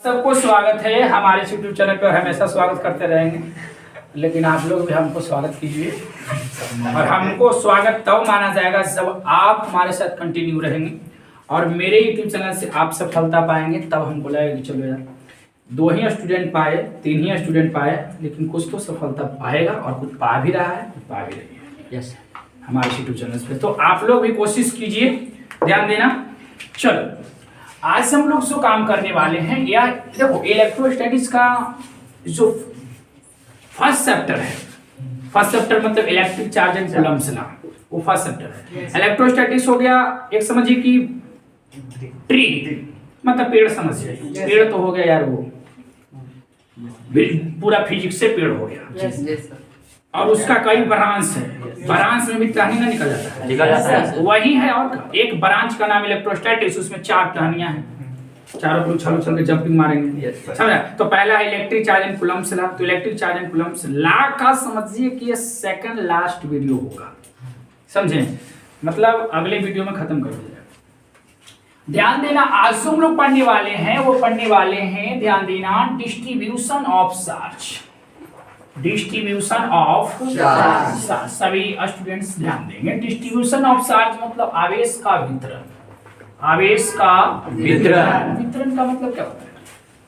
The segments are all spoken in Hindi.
सबको स्वागत है हमारे यूट्यूब चैनल पर। हमेशा स्वागत करते रहेंगे, लेकिन आप लोग भी हमको स्वागत कीजिए। और हमको स्वागत तब माना जाएगा जब आप हमारे साथ कंटिन्यू रहेंगे और मेरे यूट्यूब चैनल से आप सफलता पाएंगे। तब हमको लगेगा कि चलो यार 2 ही स्टूडेंट पाए, 3 ही स्टूडेंट पाए, लेकिन कुछ तो सफलता पाएगा और कुछ पा भी रहा है, कुछ पा भी रही है। यस, हमारे यूट्यूब चैनल पे तो आप लोग भी कोशिश कीजिए, ध्यान देना। चलो आज हम लोग जो काम करने वाले हैं, या देखो इलेक्ट्रोस्टैटिक्स का जो फर्स्ट चैप्टर है, फर्स्ट चैप्टर मतलब electric charge and Coulomb's law, वो फर्स्ट चैप्टर है। इलेक्ट्रोस्टैटिक्स हो गया, एक समझिए कि ट्री मतलब पेड़ समझिए, पेड़ तो हो गया यार, वो पूरा फिजिक्स से पेड़ हो गया। और उसका कई ब्रांच है, ब्रांच में भी टहनी ना निकल जाता है, वही है। और एक ब्रांच का नाम इलेक्ट्रोस्टैटिक्स, उसमें 4 टहनियां हैं, चारों पर उछल उछल के जंपिंग मारेंगे, समझा। तो पहला है electric charge and Coulomb's law. तो electric charge and Coulomb's law का समझिए कि ये सेकंड लास्ट वीडियो होगा, समझे, मतलब अगले वीडियो में खत्म कर दिया। ध्यान देना, आज हम लोग पढ़ने वाले हैं, वो पढ़ने वाले हैं, ध्यान देना, distribution of charge. Distribution of charge, सभी स्टूडेंट्स ध्यान देंगे। डिस्ट्रीब्यूशन ऑफ चार्ज मतलब आवेश का वितरण। आवेश का वितरण, वितरण का मतलब क्या होता है?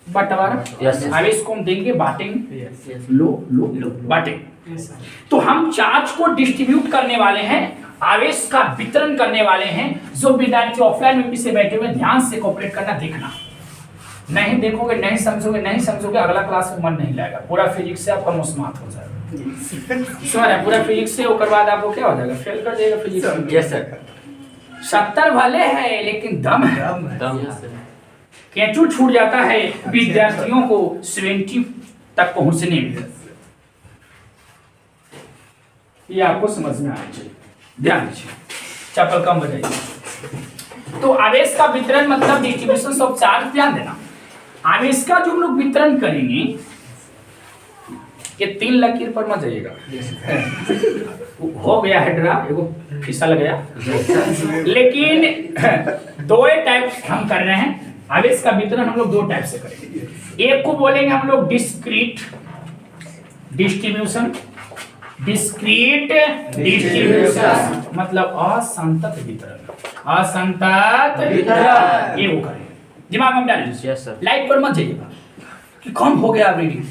बंटवारा। आवेश को हम देंगे, बांटेंगे, लो लो लो बांटेंगे। तो हम चार्ज को डिस्ट्रीब्यूट करने वाले हैं, आवेश का वितरण करने वाले हैं। जो विद्यार्थी ऑफलाइन में से बैठे हुए ध्यान से कोऑपरेट करना, देखना। नहीं देखोगे, नहीं समझोगे, अगला क्लास में मन नहीं लगेगा। पूरा फिजिक्स से आपका मुस्मात हो जाएगा, समझ रहे? पूरा फिजिक्स से होकर बाद आपको क्या हो जाएगा, फेल कर जाएगा फिजिक्स। Yes sir. 70 भले है लेकिन दम है, केंचू छूट जाता है विद्यार्थियों को 70 तक पहुंचने में। ये आपको समझ में आना चाहिए, ध्यान दीजिए, चप्पल कम बजाइए। तो आवेश का वितरण मतलब डिस्ट्रीब्यूशन ऑफ चार्ज। ध्यान देना, आवेश का जो हम लोग वितरण करेंगे, ये 3 लकीर पर मत जाइएगा, हो गया हेड्रा, एगो फिसल गया। लेकिन 2 टाइप हम कर रहे हैं। आवेश का वितरण हम लोग 2 टाइप से करेंगे। एक को बोलेंगे हम लोग डिस्क्रीट डिस्ट्रीब्यूशन। डिस्क्रीट डिस्ट्रीब्यूशन मतलब असंतत वितरण। असंतत वितरण, ये वो करेंगे। दिमाग में डाल लीजिए। Yes sir. लाइट पर मत जाइएगा कि कम हो गया रीडिंग,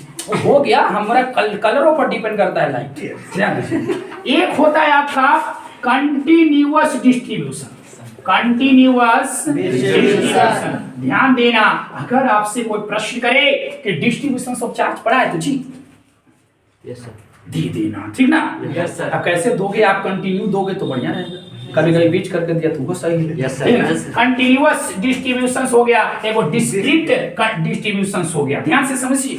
हो गया, हमारा कलरों पर डिपेंड करता है लाइट। ध्यान दीजिए, एक होता है आपका कंटिन्यूअस डिस्ट्रीब्यूशन। कंटिन्यूअस डिस्ट्रीब्यूशन, ध्यान देना, अगर आपसे कोई प्रश्न करे कि डिस्ट्रीब्यूशन ऑफ चार्ज पढ़ा है तो जी यस सर दे देना, ठीक ना। Yes sir. अब कैसे दोगे आप? कंटिन्यू दोगे तो बढ़िया रहेगा, कभी कभी बीच करके दिया तो वो सही है। Yes sir. कंटिन्यूअस डिस्ट्रीब्यूशन हो गया, एक डिस्क्रीट डिस्ट्रीब्यूशन हो गया। ध्यान से समझिए,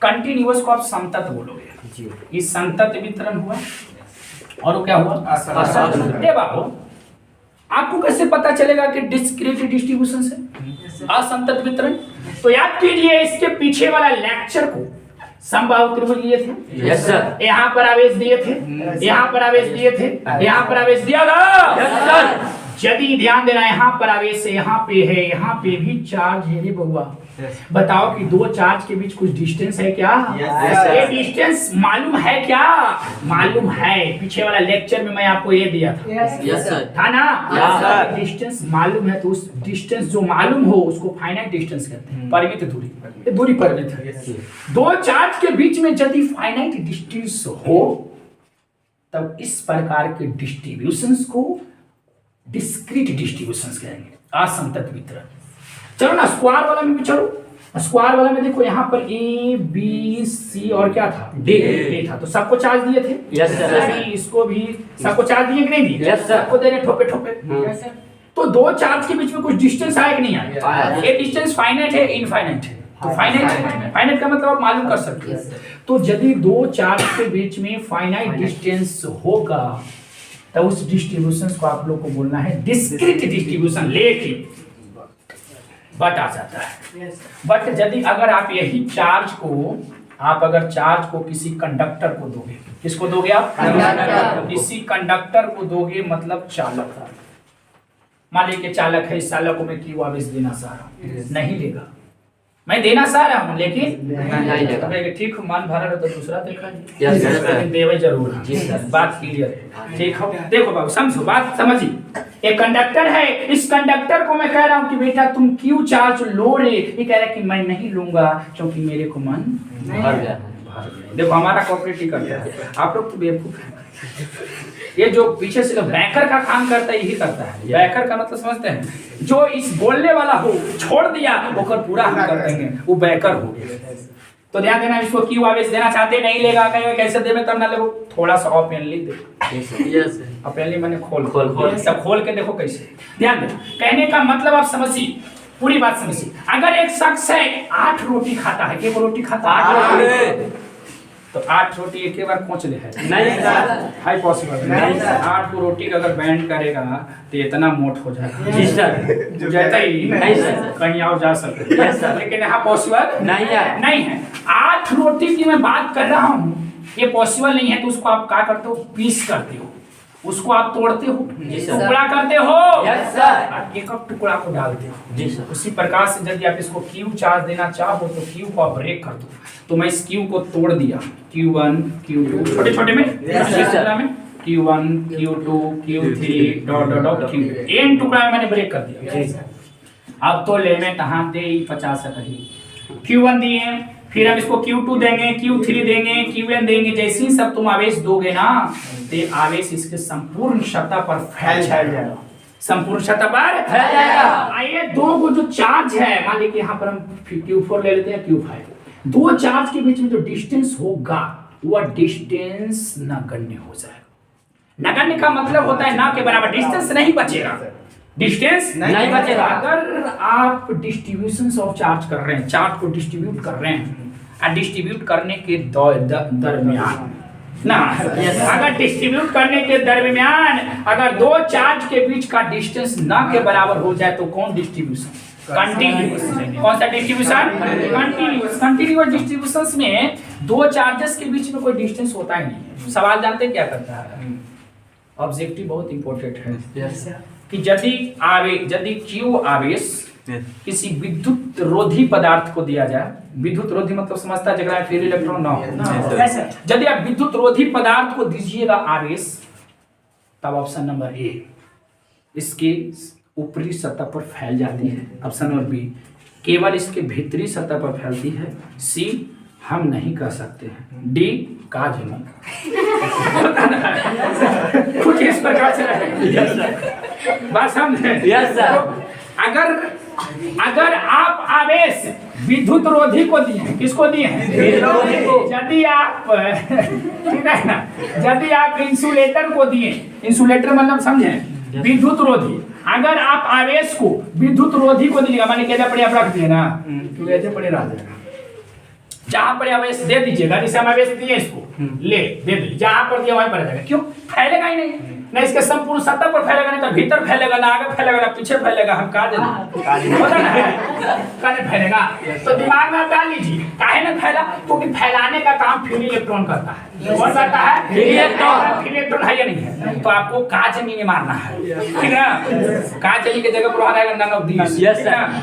कंटिन्यूअस को आप संतत बोलोगे, ये संतत वितरण हुआ, और वो क्या हुआ? असंतत। बाबू आपको कैसे पता चलेगा कि डिस्क्रीट डिस्ट्रीब्यूशन से असंतत वितरण? तो याद कीजिए, इसके पीछे वाला लेक्चर को समबाहु त्रिभुज लिए थे। Yes sir. यहाँ पर आवेश दिए थे, यहाँ पर आवेश दिए थे, यहाँ पर आवेश दिया था। Yes sir. यदि ध्यान देना, यहाँ पर आवेश है, यहाँ पे है, यहाँ पे भी चार्ज है रे बउआ। बताओ कि 2 चार्ज के बीच कुछ डिस्टेंस है क्या? ये डिस्टेंस मालूम है क्या? मालूम है, पीछे वाला लेक्चर में मैं आपको ये दिया था। Yes sir. था ना? डिस्टेंस मालूम है तो उस डिस्टेंस जो मालूम हो उसको फाइनाइट डिस्टेंस कहते हैं, परिमित दूरी। दूरी परिमित है। 2 चार्ज के बीच में यदि फाइनाइट डिस्टेंस हो तब इस प्रकार के डिस्ट्रीब्यूशंस को डिस्क्रीट डिस्ट्रीब्यूशंस कहेंगे, असंतत वितरण। चलो ना स्क्वायर वाला में भी चलो। स्क्वायर वाला में देखो, यहाँ पर A B C और क्या था, D था, तो सबको चार्ज दिए थे। Yes sir. इसको भी सबको चार्ज दिए कि नहीं दिए? Yes sir. सबको दे रहे ठोपे ठोपे। Yes sir. तो 2 चार्ज के बीच में कुछ डिस्टेंस आया कि नहीं आया? ये डिस्टेंस फाइनाइट है, इनफाइनाइट है? तो फाइनाइट का मतलब आप मालूम कर सकते हैं। तो यदि 2 चार्ज के बीच में फाइनाइट डिस्टेंस होगा तो उस डिस्ट्रीब्यूशन को आप लोग को बोलना है डिस्क्रीट डिस्ट्रीब्यूशन। लेकिन बट आ जाता है, बट यदि अगर आप यही चार्ज को, आप अगर चार्ज को किसी कंडक्टर को दोगे, किसको दोगे आप? किसी कंडक्टर को दोगे, मतलब चालक। मान लीजिए चालक है, इस चालक को मैं क्यू आवेश देना चाह रहा हूं, नहीं लेगा। मैं देना चाह रहा हूँ लेकिन नहीं देगा। ठीक हो, मन भरा रहे तो दूसरा देखा Yes, sir. लेकिन देवे जरूर है। जी, sir. बात क्लियर है, ठीक हो। देखो बाबू समझो, बात समझिए। एक कंडक्टर है, इस कंडक्टर को मैं कह रहा हूँ कि बेटा तुम क्यों चार्ज लो रे, ये कह रहा है कि मैं नहीं लूंगा क्योंकि मेरे को मन भर गया। देखो हमारा कॉपरेटिव करता है, आप लोग तो बेवकूफ हैं। ये जो पीछे से बैंकर का काम करता है यही करता है। बैंकर का मतलब समझते हैं, जो इस बोलने वाला हो छोड़ दिया वो कर पूरा हम कर देंगे, वो बैंकर हो गया। तो ध्यान देना, इसको क्यों आवेश देना चाहते नहीं लेगा, कहीं कैसे देवे तब ना ले, थोड़ा सा ओपनली दे। ओपनली मैंने खोल सब खोल के देखो कैसे। ध्यान दे, कहने का मतलब आप समझिए, पूरी बात समझिए। अगर एक शख्स है 8 रोटी खाता है, कितनी रोटी खाता है? 8 रोटी। तो 8 रोटी एक ही बार पहुंच ले है नहीं सर, हाई पॉसिबल नहीं सर। 8 रोटी का अगर बैंड करेगा तो इतना मोट हो जाएगा। जी सर, जाता ही नहीं सर, कहीं और जा सकते यस सर, लेकिन यहाँ पॉसिबल नहीं है, नहीं है। 8 रोटी की मैं बात कर रहा हूँ, ये पॉसिबल नहीं है। तो उसको आप क्या करते हो, पीस करते हो, उसको आप तोड़ते हो, टुकड़ा करते हो, यस सर, और एक टुकड़ा को डालते हो। जी सर। उसी प्रकार से यदि आप इसको क्यू चार्ज देना चाहो तो क्यू को आप ब्रेक कर दो। तो मैं इस क्यू को तोड़ दिया, Q1 Q2 छोटे छोटे में, Q1 Q2 Q3 dot dot dot Q, N टुकड़ा में मैंने ब्रेक कर दिया। अब तो ले में कहाँ दे 50 कहीं Q1 दिए, फिर हम इसको Q2 देंगे, Q3 देंगे, Qn देंगे। जैसे ही सब तुम आवेश दोगे ना तो आवेश इसके संपूर्ण सतह पर फैल जाएगा, संपूर्ण सतह पर फैल जाएगा। आइए दो को जो चार्ज है, मान लीजिए यहाँ पर हम Q4 ले लेते हैं, Q5, दो चार्ज के बीच में जो डिस्टेंस होगा वह डिस्टेंस नगण्य हो जाएगा। नगण्य का मतलब होता है ना के बराबर, डिस्टेंस नहीं बचेगा, डिस्टेंस नहीं बचेगा। अगर आप डिस्ट्रीब्यूशन ऑफ चार्ज कर रहे हैं, चार्ज को डिस्ट्रीब्यूट कर रहे हैं, और डिस्ट्रीब्यूट करने के दरमियान ना, अगर डिस्ट्रीब्यूट करने के दरमियान अगर दो चार्ज के बीच का डिस्टेंस ना के बराबर हो जाए तो कौन डिस्ट्रीब्यूशन? कंटीन्यूअस। कौन सा डिस्ट्रीब्यूशन? कंटीन्यूअस। कंटीन्यूअस डिस्ट्रीब्यूशंस में दो चार्जेस के बीच में कोई डिस्टेंस होता ही नहीं। सवाल जानते हैं क्या करता है? ऑब्जेक्टिव बहुत इंपॉर्टेंट है कि यदि क्यू आवेश किसी विद्युत रोधी पदार्थ को दिया जाए, विद्युत रोधी मतलब समझता है जगह फ्री इलेक्ट्रॉन ना हो, यदि आप विद्युत रोधी पदार्थ को दीजिएगा आवेश, तब ऑप्शन नंबर ए इसके ऊपरी सतह पर फैल जाती है, ऑप्शन नंबर बी केवल इसके भीतरी सतह पर फैलती है, सी हम नहीं कर सकते हैं, डी काज नहीं। कुछ इस प्रकार से बात समझे? Yes sir. अगर आप आवेश विद्युत रोधी को दिए, किसको दिए हैं? यदि आप ठीक है ना, यदि आप इंसुलेटर को दिए, इंसुलेटर मतलब समझे विद्युत रोधी, अगर आप आवेश को विद्युत रोधी को दिएगा, माने कैसे पड़े आप रख दिए ना, तो ऐसे पड़े रह जाएगा। जहां पर आवेश दे दीजिएगा, जैसे हम आवेश दिए इसको ले दे दीजिए, जहां पर दिया वहीं पर जाएगा। क्यों? फैलेगा ही नहीं ना, इसके संपूर्ण सतह पर फैलेगा, नहीं तो भीतर फैलेगा, ना आगे फैलेगा ना पीछे फैलेगा। हम कहा फैलेगा तो दिमाग में डाल लीजिए, काहे ना फैला, क्योंकि फैलाने का काम फ्री इलेक्ट्रॉन करता है। कौन करता है? Free electron. फ्री इलेक्ट्रॉन है या नहीं है? तो आपको काजनी में मारना है, ठीक है? काजनी की जगह पर आ जाएगा नन ऑफ दिस,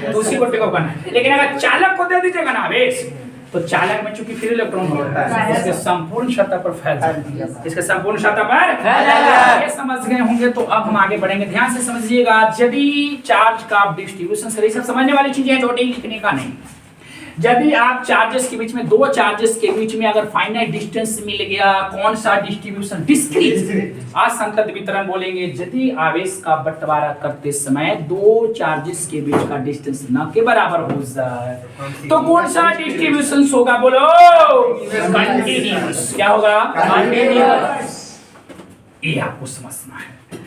तो उसी को टेकअप करना है। लेकिन अगर चालक को दे दीजिएगा ना आवेश, तो चालक में चूंकि फ्री इलेक्ट्रॉन होता है, इसके संपूर्ण सतह पर फैल जाएगा, इसके संपूर्ण सतह पर फैल जाएगा। ये समझ गए होंगे, तो अब हम आगे बढ़ेंगे। ध्यान से समझिएगा, यदि चार्ज का डिस्ट्रीब्यूशन सही, सब समझने वाली चीजें हैं, छोटी लिखने का नहीं। यदि आप चार्जेस के बीच में, दो चार्जेस के बीच में अगर फाइनाइट डिस्टेंस मिल गया, कौन सा डिस्ट्रीब्यूशन? डिस्क्रीट असंतत वितरण बोलेंगे। यदि आवेश का बंटवारा करते समय दो चार्जेस के बीच का डिस्टेंस न के बराबर हो जाए तो कौन सा डिस्ट्रीब्यूशन होगा? बोलो कंटीन्यूअस। क्या होगा? कंटीन्यूअस। ये आपको समझना है।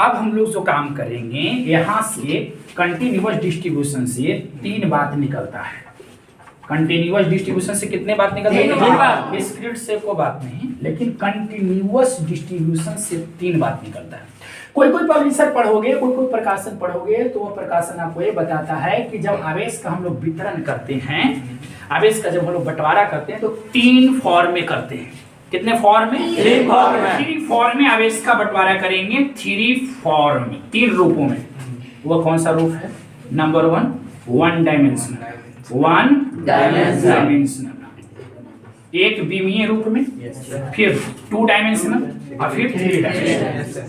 अब हम लोग जो काम करेंगे, यहां से कंटीन्यूअस डिस्ट्रीब्यूशन से 3 बात निकलता है। कंटीन्यूअस डिस्ट्रीब्यूशन से कितने बात निकलती है? 3 बात। डिस्क्रीट से कोई बात नहीं, लेकिन कंटीन्यूअस डिस्ट्रीब्यूशन से 3 बात निकलता है। कोई पब्लिशर पढ़ोगे, कोई प्रकाशन पढ़ोगे, तो वो प्रकाशन आपको ये बताता है कि जब आवेश का हम लोग वितरण करते हैं, आवेश का जब हम लोग बंटवारा करते हैं तो 3 फॉर्म में करते हैं। कितने फॉर्म में? 3 फॉर्म में। 3 फॉर्म में आवेश का बंटवारा करेंगे, 3 फॉर्म में, 3 रूपों में। वो कौन सा रूप है? Number 1 one dimensional, one Dimensional. Dimensional, एक विमीय रूप में, फिर 2 डायमेंशनल और फिर 3 डायमेंशनल।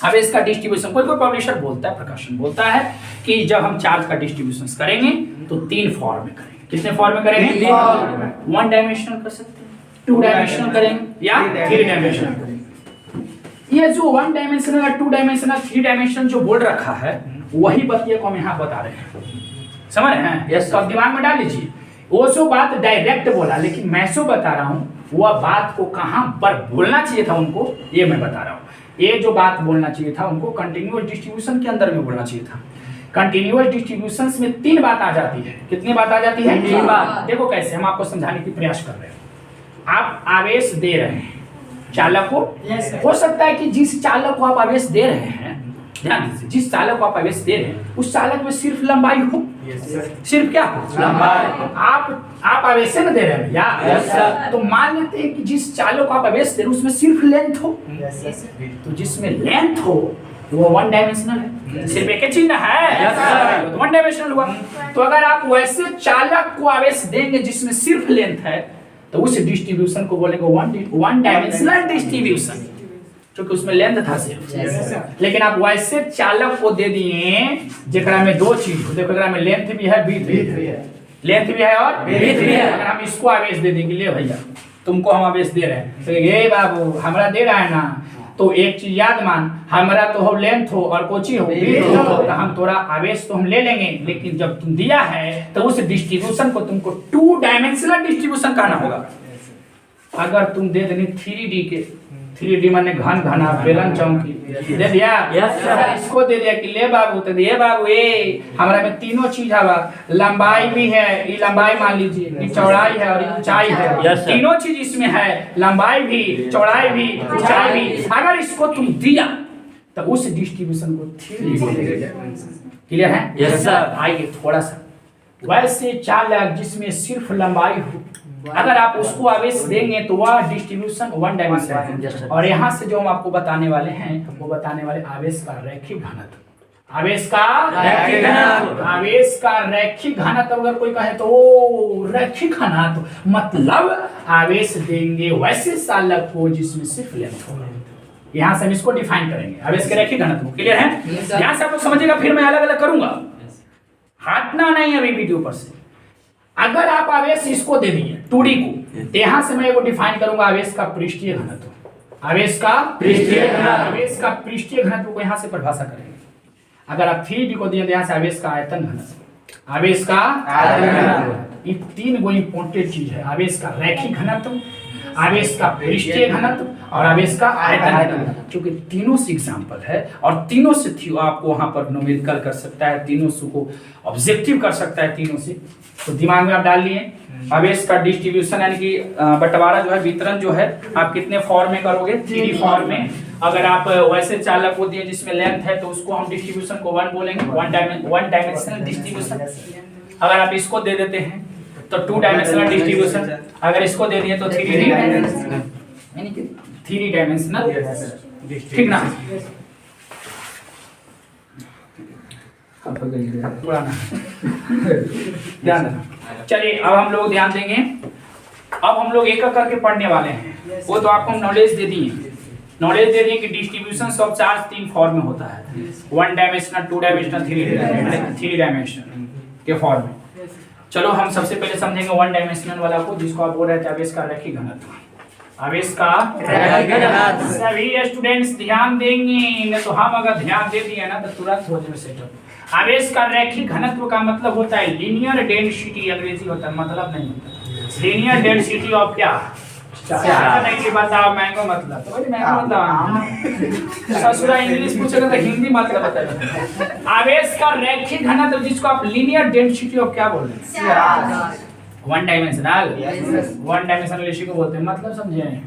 अब इसका डिस्ट्रीब्यूशन कोई कोई पब्लिशर बोलता है, प्रकाशन बोलता है कि जब हम चार्ज का डिस्ट्रीब्यूशन करेंगे तो 3 फॉर्म में करेंगे। कितने फॉर्म में करेंगे? 3 फॉर्म में। 1 डायमेंशनल कर सकते हैं, 2 डायमेंशनल करेंगे या 3 डायमेंशनल करेंगे। ये जो 1 डायमेंशनल और 2 डायमेंशनल 3 डायमेंशनल जो बोल रखा है वही बतिया को हम यहाँ बता रहे हैं, समझ रहे हैं? Yes, तो आप दिमाग में डाल लीजिए। वो जो बात डायरेक्ट बोला, लेकिन मैं जो बता रहा हूँ वह बात को कहाँ पर बोलना चाहिए था उनको, ये मैं बता रहा हूँ। ये जो बात बोलना चाहिए था उनको कंटिन्यूअस डिस्ट्रीब्यूशन के अंदर में बोलना चाहिए था। कंटिन्यूअस डिस्ट्रीब्यूशन में 3 बात आ जाती है। कितनी बात आ जाती है? 3 बात। देखो कैसे हम आपको समझाने की प्रयास कर रहे हैं। आप आवेश दे रहे हैं चालक को, हो सकता है कि जिस चालक को आप आवेश दे रहे हैं, ध्यान दीजिए, जिस चालक को आप आवेश दे रहे हैं उस चालक में सिर्फ लंबाई हो, सिर्फ क्या हो? लंबाई। आप आवेश न दे रहे हैं Yes, या sir। तो मान लेते हैं कि जिस चालक को आप आवेश दे रहे हैं उसमें सिर्फ लेंथ हो, तो जिसमें लेंथ हो तो वो 1 डायमेंशनल है, सिर्फ एक ही चीज ना है। Yes, sir। तो 1 डायमेंशनल हुआ। तो अगर आप वैसे चालक को आवेश देंगे जिसमें सिर्फ लेंथ है तो उस डिस्ट्रीब्यूशन को बोलेंगे 1 डायमेंशनल डिस्ट्रीब्यूशन, क्योंकि उसमें लेंथ था सिर्फ। लेकिन आप वैसे चालक को दे दिए जेकरा में 2 चीज हो, देखो एकरा में लेंथ भी है, विड्थ भी है, लेंथ भी है और विड्थ भी है। अगर हम इसको आवेश दे देंगे, ले भैया तुमको हम आवेश दे रहे हैं, तो ये बाबू हमरा दे रहा है ना, तो एक चीज याद मान, हमारा तो हो लेंथ हो और कोची हो विड्थ हो, तो हम तोरा आवेश तो हम ले लेंगे, लेकिन जब तुम दिया है तो उस डिस्ट्रीब्यूशन को तुमको 2 डायमेंशनल डिस्ट्रीब्यूशन कहना होगा। अगर तुम दे देनी 3D के, 3D माने घन घना बेलन चौकी दे दिया, Yes, sir। अगर इसको दे दिया कि ले बाबू, तो ये बाबू ये हमरा में तीनों चीज हवा, लंबाई भी है, ये लंबाई मान लीजिए, ये चौड़ाई है और ये ऊंचाई है, Yes, sir। तीनों चीज इसमें है, लंबाई भी, चौड़ाई भी, ऊंचाई भी। अगर इसको तुम दिया तो उस डिस्ट्रीब्यूशन को 3D बोलेंगे। क्लियर है? Yes, sir। आइए थोड़ा सा, वैसे चालक जिसमें सिर्फ लंबाई हो, अगर आप उसको आवेश देंगे तो वह डिस्ट्रीब्यूशन 1 डायमेंशनल Yes, है। sir। और यहाँ से जो हम आपको बताने वाले हैं वो बताने वाले आवेश का रैखिक घनत्व, आवेश का रैखिक घनत्व। आवेश का रैखिक घनत्व अगर कोई कहे तो वो रैखिक घनत्व मतलब आवेश देंगे वैसे चालक को जिसमें सिर्फ लेंथ हो। यहाँ से हम इसको डिफाइन करेंगे आवेश के रैखिक घनत्व। क्लियर है? Yes, sir। यहाँ से आप लोग समझिएगा, फिर मैं अलग अलग करूंगा, हटना नहीं अभी वीडियो पर से। अगर आप आवेश इसको दे दिए 2D को, तो यहाँ से मैं वो डिफाइन करूंगा आवेश का पृष्ठीय घनत्व, आवेश का पृष्ठीय घनत्व। आवेश का पृष्ठीय घनत्व को यहाँ से परिभाषा करेंगे। अगर आप 3D को दिए तो यहाँ से आवेश का आयतन घनत्व, आवेश का आयतन घनत्व। ये 3 गो इंपॉर्टेंट चीज है, आवेश का रैखिक घनत्व, आवेश का पृष्ठीय घनत्व और आवेश का आयतन घनत्व, क्योंकि तीनों से एग्जांपल है और तीनों से आपको वहां पर न्यूमेरिकल कर सकता है, तीनों से को ऑब्जेक्टिव कर सकता है, तीनों से। तो दिमाग में आप डाल लिए आवेश का डिस्ट्रीब्यूशन यानी कि बंटवारा जो है, वितरण जो है, आप कितने फॉर्म में करोगे? 3D फॉर्म में। अगर आप वैसे चालक को दिए जिसमें लेंथ है तो उसको हम डिस्ट्रीब्यूशन को 1 बोलेंगे, 1 डायमेंशनल डिस्ट्रीब्यूशन। अगर आप इसको दे देते हैं तो 2 डायमेंशनल डिस्ट्रीब्यूशन, अगर इसको दे दिए तो 3D यानी कि 3D डायमेंशनल, ठीक ना? ध्यान देना। चलिए अब हम लोग ध्यान देंगे, अब हम लोग एक एक करके पढ़ने वाले हैं। वो तो आपको नॉलेज दे दिए, नॉलेज दे दिए कि डिस्ट्रीब्यूशन ऑफ चार्ज 3 फॉर्म में होता है, 1 डायमेंशनल, 2 डायमेंशनल, 3 डायमेंशनल के फॉर्म में। चलो हम सबसे पहले समझेंगे 1 डायमेंशनल वाला को, जिसको आप बोल रहे थे आवेश का रैखिक घनत्व। आवेश का रैखिक घनत्व। सभी स्टूडेंट्स ध्यान देंगे, नहीं तो हम अगर ध्यान दे दिए ना तो तुरंत हो जाए सेटअप। आवेश का रैखिक घनत्व का मतलब होता है लीनियर डेंसिटी, अंग्रेजी होता है, मतलब नहीं होता लीनियर डेंसिटी ऑफ क्या? नहीं कि बताओ मैंगो मतलब, तो बोले मैंगो मतलब ससुरा इंग्लिश पूछेगा तो हिंदी मतलब बताइए। आवेश का रैखिक घनत्व जिसको आप लीनियर डेंसिटी ऑफ क्या बोल रहे हैं? 1 डायमेंशनल, 1 डायमेंशनल इसी को बोलते हैं। मतलब समझे,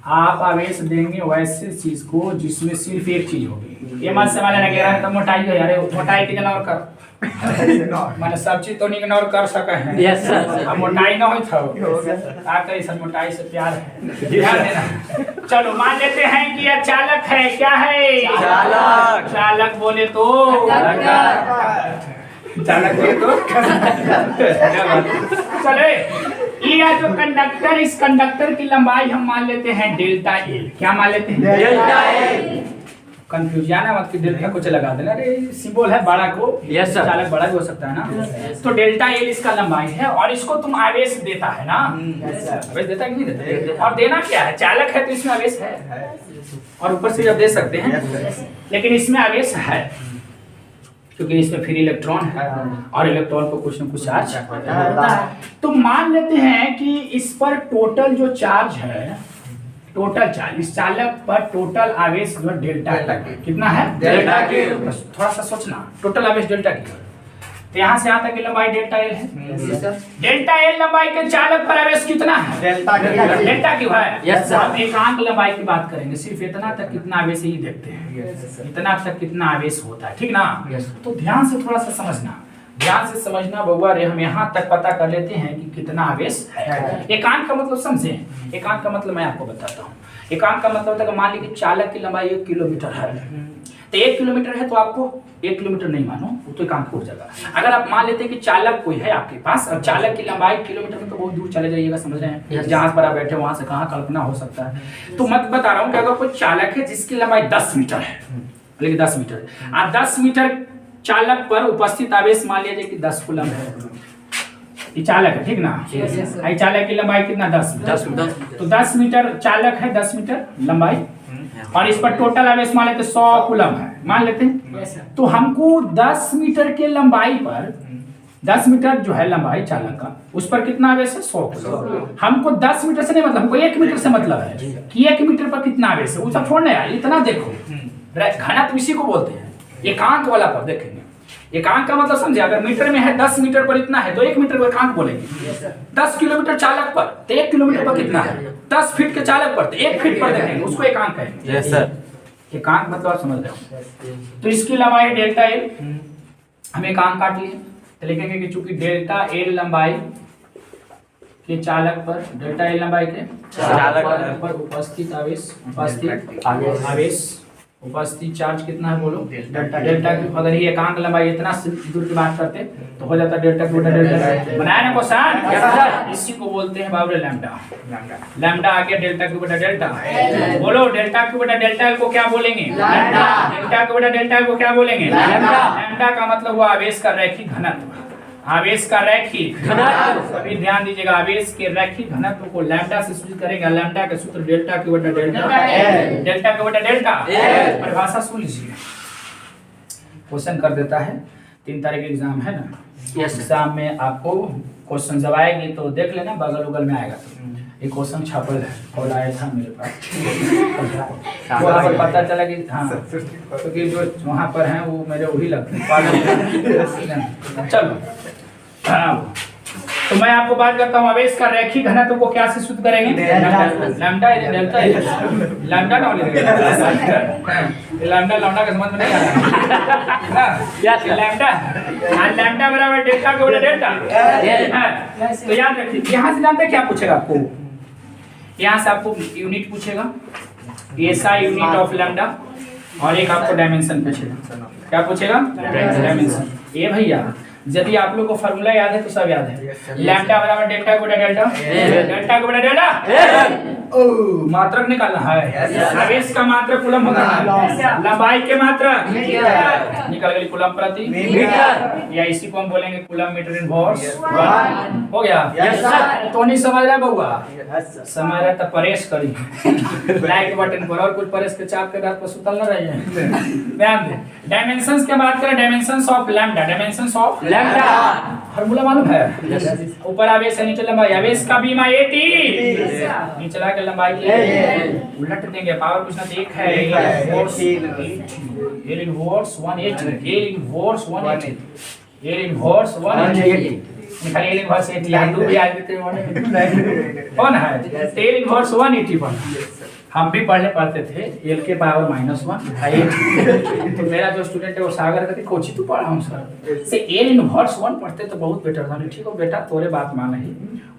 आप आवेश देंगे वैसे चीज को जिसमें सिर्फ एक चीज होगी। ये मत समझ लेना कि तो मोटाई है, अरे मोटाई के इग्नोर कर, माने सब चीज तो इग्नोर कर सके हैं। Yes sir. अब मोटाई ना हो तो आकर इस मोटाई से प्यार है, ध्यान देना। चलो मान लेते हैं कि यह चालक है, क्या है? चालक। चालक बोले तो चालक है तो चले ये जो कंडक्टर, इस कंडक्टर की लंबाई हम मान लेते हैं डेल्टा एल। क्या मान लेते हैं? Delta L. कंफ्यूज जाना मत कि डेल्टा कुछ लगा देना, अरे सिंबल है बड़ा को, यस सर, चालक बड़ा भी हो सकता है ना। तो डेल्टा एल इसका लंबाई है और इसको तुम आवेश देता है ना, आवेश देता है कि नहीं देता? और देना क्या है? चालक है तो इसमें आवेश है और ऊपर से जब दे सकते हैं, लेकिन इसमें आवेश है क्योंकि इसमें फ्री इलेक्ट्रॉन है और इलेक्ट्रॉन को कुछ न कुछ चार्ज होता है। तो मान लेते हैं कि इस पर टोटल जो चार्ज है, टोटल चार्ज इस चालक पर टोटल आवेश जो डेल्टा कितना है? डेल्टा के। थोड़ा सा सोचना, टोटल आवेश डेल्टा की, तो यहाँ से यहाँ तक की लंबाई डेल्टा एल है। डेल्टा एल लंबाई के चालक पर आवेश कितना है? डेल्टा क्यू है। Yes sir. हम एकांक लंबाई की बात करेंगे, सिर्फ इतना तक कितना आवेश ही देखते हैं, इतना तक कितना आवेश होता है, ठीक ना? तो ध्यान से थोड़ा सा समझना, ध्यान से समझना बउआ रे। हम यहाँ तक पता कर लेते हैं कि कितना आवेश है। एकांक का मतलब समझे? एकांक का मतलब मैं आपको बताता हूँ। एकांक का मतलब होता है मान लीजिए चालक की लंबाई 1 किलोमीटर है, तो 1 किलोमीटर है तो आपको 1 किलोमीटर नहीं मानो, वो तो एकांक हो जाएगा। अगर आप मान लेते हैं कि चालक कोई है आपके पास और चालक की लंबाई किलोमीटर में, तो बहुत दूर चले जाइएगा, समझ रहे हैं? जहां पर आप बैठे वहां से कहाँ कल्पना हो सकता है। तो मैं बता रहा हूँ कि अगर कोई चालक है जिसकी लंबाई 10 मीटर है, लेकिन 10 मीटर आप 10 मीटर चालक पर उपस्थित आवेश मान लीजिए कि 10 कूलम है, ये चालक है, ठीक ना? ये चालक की लंबाई कितना? 10 मीटर। तो 10 मीटर चालक है, 10 मीटर लंबाई, और इस पर टोटल आवेश मान लेते 100 कूलम है, मान लेते हैं। तो हमको 10 मीटर के लंबाई पर, 10 मीटर जो है लंबाई चालक का, उस पर कितना आवेश है? 100 कूलम। हमको 10 मीटर से नहीं मतलब, हमको 1 मीटर से मतलब है कि 1 मीटर पर कितना आवेश है, वो सब छोड़ना यार, इतना देखो। घनत्व इसी को बोलते हैं, एकांक वाला पर देखेंगे। एकांक का मतलब समझे, अगर मीटर में है 10 मीटर पर इतना है तो 1 मीटर को एकांक बोलेंगे। 10 किलोमीटर चालक पर तो 1 किलोमीटर पर कितना है? 10 फीट के चालक पर तो 1 फीट पर देखेंगे, उसको एकांक कहेंगे। Yes sir. एकांक मतलब आप समझ रहे हो। तो इसकी लंबाई डेल्टा एल, हम एकांक काट लिए तो लिखेंगे कि चूंकि डेल्टा एल लंबाई के चालक पर, डेल्टा एल लंबाई के चालक पर उपस्थित आवेश, उपस्थित चार्ज कितना है बोलो? डेल्टा की। अगर ये एकांक लंबाई इतना दूर की बात करते तो हो जाता डेल्टा की बटा डेल्टा। बनाया ना क्वेश्चन? इसी को बोलते हैं बाबू लैम्डा। लैम्डा आ गया डेल्टा की बटा डेल्टा। बोलो डेल्टा की बटा डेल्टा को क्या बोलेंगे? डेल्टा की बटा डेल्टा को क्या बोलेंगे? लैम्डा का मतलब हुआ आवेश का रैखिक घनत्व। आवेश का रैखिक घनत्व, अभी ध्यान दीजिएगा, आवेश के रैखिक घनत्व को लैम्डा से सूचित करेंगे। लैम्डा का सूत्र डेल्टा की बटा डेल्टा, डेल्टा की बटा डेल्टा। परिभाषा सुन लीजिए, क्वेश्चन कर देता है। 3 तारीख के एग्जाम है ना, एग्जाम में आपको क्वेश्चन जब आएगी तो देख लेना, बगल उगल में आएगा तो एक क्वेश्चन छापल है और आया था मेरे पास। वहाँ पर पता चला कि हाँ, क्योंकि जो वहाँ पर हैं वो मेरे वही लगते हैं। चलो हाँ, तो मैं आपको बात करता हूँ आवेश का रैखिक घनत्व को क्या से सूचित करेंगे? Lambda delta. लैम्डा ना लैम्डा लैम्डा का समझ में नहीं आ रहा। लैम्डा बराबर डेल्टा के बराबर डेल्टा। तो याद रखिए, यहाँ से जानते क्या पूछेगा आपको? यहाँ से आपको यूनिट पूछेगा, एसआई यूनिट ऑफ लैम्डा, और एक आपको डायमेंशन पूछेगा। क्या पूछेगा? डायमेंशन। ये भैया यदि आप लोग को फार्मूला याद है तो सब याद है। लैम्डा बराबर डेल्टा को बटा डेल्टा, डेल्टा को बटा डेल्टा। मात्रक निकालना है, आवेश का मात्रक कूलम होता है, लंबाई के मात्रक निकल गई कूलम प्रति मीटर, या इसी को हम बोलेंगे कूलम मीटर इनवर्स। हो गया? तो नहीं समझ रहा बउआ? समझ रहा तो परेश करी लाइक बटन पर, और कुछ परेश के चाप के रात पर सुतल न रहिए। ध्यान दे, डायमेंशंस की बात करें, dimensions of lambda, dimensions of lambda formula मालूम है? ऊपर आवेश है, नीचे लंबाई। आवेश का बीमा 80, निचला के लंबाई उलट देंगे, पावर कुछ ना एक है, L inverse 180, L inverse 180, L inverse 180। खाली एल इनवर्स 80 याद दो भी आ देते हैं कौन है? एल इनवर्स 180 पर हम भी पढ़ते थे, एल के पावर -1। तो मेरा जो स्टूडेंट है वो सागर कहते कोची तू पढ़ा हूँ सर से एल इनवर्स 1 पढ़ते तो बहुत बेटर था। ठीक हो बेटा, तोरे बात मान ही,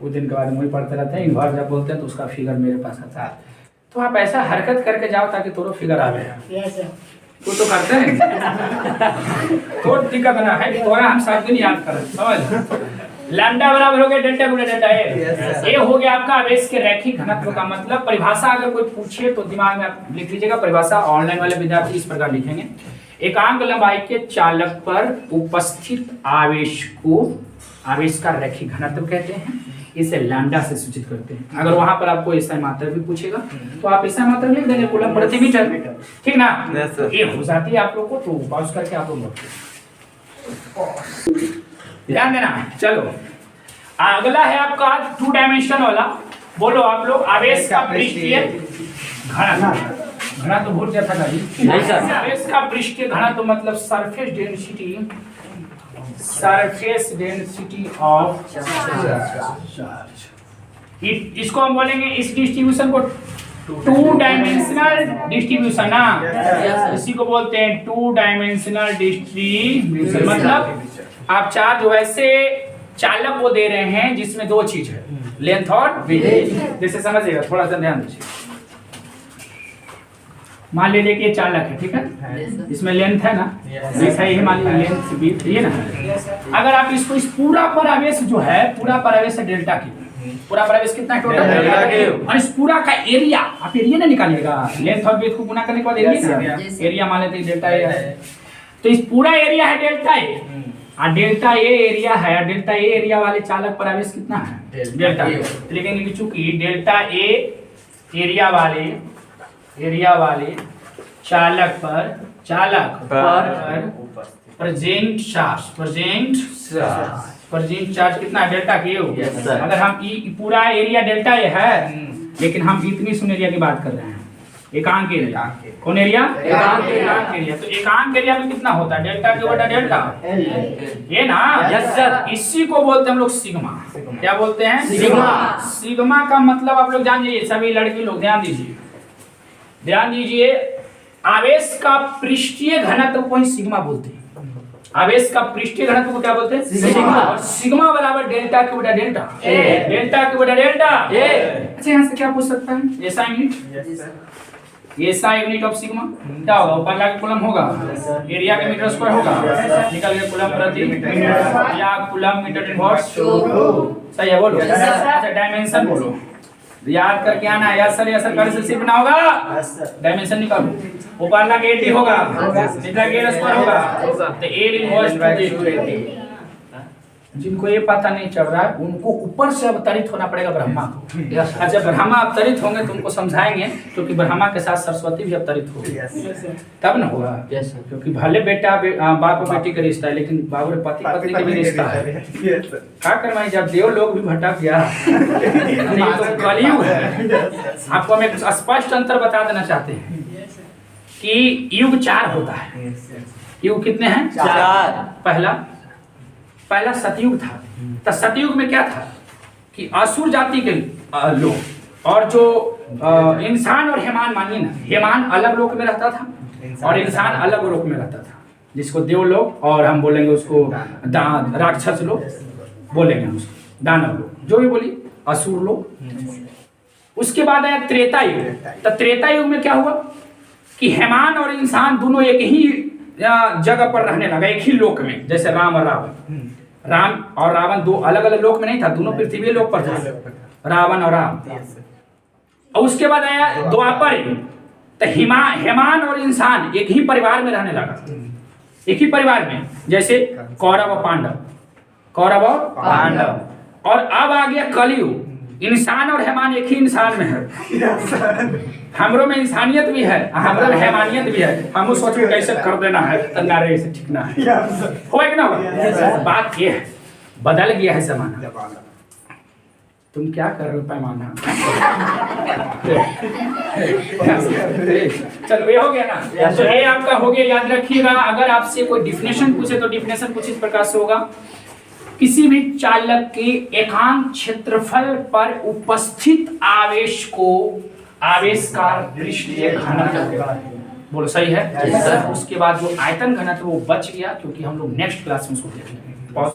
वो दिन के बाद वही पढ़ते रहते हैं। इनवर्स जब बोलते हैं तो उसका फिगर मेरे पास आता है, तो आप ऐसा हरकत करके जाओ ताकि तोरो फिगर आवे। वो तो करते हैं तो दिक्कत ना है, थोड़ा हम साथ दिन याद करें, समझ। लैम्डा बराबर हो गया डेल्टा गुणा डेल्टा ए। ये हो गया आपका आवेश के रैखिक घनत्व का मतलब। परिभाषा अगर कोई पूछे तो दिमाग में आप लिख लीजिएगा। परिभाषा ऑनलाइन वाले विद्यार्थी इस प्रकार लिखेंगे, एकांक लंबाई के चालक पर उपस्थित आवेश को आवेश का रैखिक घनत्व कहते हैं, इसे लैम्डा से सूचित करते हैं। अगर वहां पर आपको एसआई मात्रा भी पूछेगा तो आप एसआई मात्रा लिख देंगे, कूलम प्रति मीटर, ठीक ना। ये हो जाती है आप लोग को, तो पॉज करके आप लोग ध्यान देना। चलो अगला है आपका 2 डायमेंशन वाला। बोलो आप लोग, आवेश का पृष्ठीय घनत्व। घना तो भूल गया था जी। नहीं सर। आवेश का पृष्ठीय घनत्व मतलब surface density, surface density of charge. इसको हम बोलेंगे, इस डिस्ट्रीब्यूशन को 2 डायमेंशनल डिस्ट्रीब्यूशन ना, इसी को बोलते हैं 2 डायमेंशनल डिस्ट्रीब्यूशन। मतलब आप चार्ज वैसे चालक को दे रहे हैं जिसमें 2 चीज है, लेंथ और विड्थ। जैसे समझिएगा, थोड़ा सा ध्यान दीजिए। मान लीजिए कि ये चालक है, ठीक है, इसमें लेंथ है ना, जैसा ये मान लीजिए लेंथ विड्थ ये ना। अगर आप इसको इस पूरा पर आवेश जो है, पूरा पर आवेश है डेल्टा की, पूरा पर आवेश कितना है टोटल, और इस पूरा का एरिया आप एरिया ना निकालिएगा, लेंथ और विड्थ को गुना करने के बाद एरिया मान लेते हैं डेल्टा ए है। तो इस पूरा एरिया है डेल्टा ए, और डेल्टा ए एरिया है, और डेल्टा ए एरिया वाले चालक पर आवेश कितना है डेल्टा ए। लेकिन चूंकि डेल्टा ए एरिया वाले चालक पर प्रेजेंट चार्ज कितना है डेल्टा के। अगर हम पूरा एरिया डेल्टा ए है, लेकिन हम इतनी सुन एरिया की बात कर रहे हैं, एकांक एरिया। कौन एरिया? एकांक एरिया। तो एकांक एरिया में कितना होता है डेल्टा के बटा डेल्टा, ये ना। Yes sir. इसी को बोलते हैं हम लोग सिग्मा। क्या बोलते हैं? सिग्मा। सिग्मा का मतलब आप लोग जान जाइए, सभी लड़की लोग ध्यान दीजिए। आवेश का पृष्ठीय घनत्व को ही सिग्मा बोलते हैं। आवेश का पृष्ठीय घनत्व को क्या बोलते हैं? सिग्मा। और सिग्मा बराबर डेल्टा के बटा डेल्टा, डेल्टा के बटा डेल्टा। अच्छा, यहाँ से क्या पूछ सकता है? ऐसा यूनिट, ऐसा यूनिट ऑफ सिग्मा क्या होगा? ऊपर लाके कूलम होगा, एरिया के मीटर स्क्वायर होगा, निकल गया कूलम प्रति मीटर या कूलम मीटर इनवर्स। सही है, बोलो। अच्छा, डायमेंशन बोलो, याद करके आना। या सर कर से सिर्फ ना होगा, डायमेंशन निकालो। ऊपर लाके 80 होगा, नीचे के स्क्वायर होगा, तो 8 इनवर्स 20। जिनको ये पता नहीं चल रहा है, उनको ऊपर से अवतरित होना पड़ेगा ब्रह्मा को। अच्छा, ब्रह्मा अवतरित होंगे तो उनको समझाएंगे, क्योंकि ब्रह्मा के साथ सरस्वती भी अवतरित होगी, तब ना होगा। क्योंकि भले बेटा बाप और बेटी का रिश्ता है, लेकिन बाबू और पति पत्नी का भी रिश्ता है। क्या करवाएं, जब देव लोग भी भटक गया, तो कलयुग है। आपको हम एक स्पष्ट अंतर बता देना चाहते हैं कि युग 4 होता है। युग कितने हैं? 4। पहला सतयुग था। तो सतयुग में क्या था कि असुर जाति के लोग और जो इंसान और हेमान, मानिए ना, हेमान अलग लोक में रहता था और इंसान अलग लोक में रहता था, जिसको देव लोग और हम बोलेंगे उसको राक्षस लोग बोलेंगे, हम उसको दानव लोग, जो भी बोली, असुर लोग। उसके बाद आया त्रेता युग। तो त्रेता युग में क्या हुआ कि हेमान और इंसान दोनों एक ही जगह पर रहने लगा, एक ही लोक में। जैसे राम और रावण, राम और रावण 2 अलग अलग लोक में नहीं था, दोनों पृथ्वी लोक पर थे, रावण और राम। और उसके बाद आया द्वापर युग। तो हेमान और इंसान एक ही परिवार में रहने लगा, एक ही परिवार में, जैसे कौरव और पांडव। और अब आ गया कलयुग। इंसान और हेमान एक ही इंसान में है। हमरो में इंसानियत भी है, हमरो में हेमानियत भी है। हम सोच में कैसे कर देना है, तंगारे से ठीकना है, होएगा ना। बात ये है, बदल गया है जमाना। तुम क्या कर रहे हो पैमाना? चलो, ये हो गया ना। तो ये आपका हो गया, याद रखिएगा। अगर आपसे कोई डिफिनेशन पूछे तो डिफिनेशन कुछ इस प्रकार से होगा, किसी भी चालक के एकांक क्षेत्रफल पर उपस्थित आवेश को आवेश का पृष्ठीय घनत्व। बोलो, सही है? उसके बाद जो आयतन घनत्व वो बच गया, क्योंकि हम लोग नेक्स्ट क्लास में उसको देखेंगे।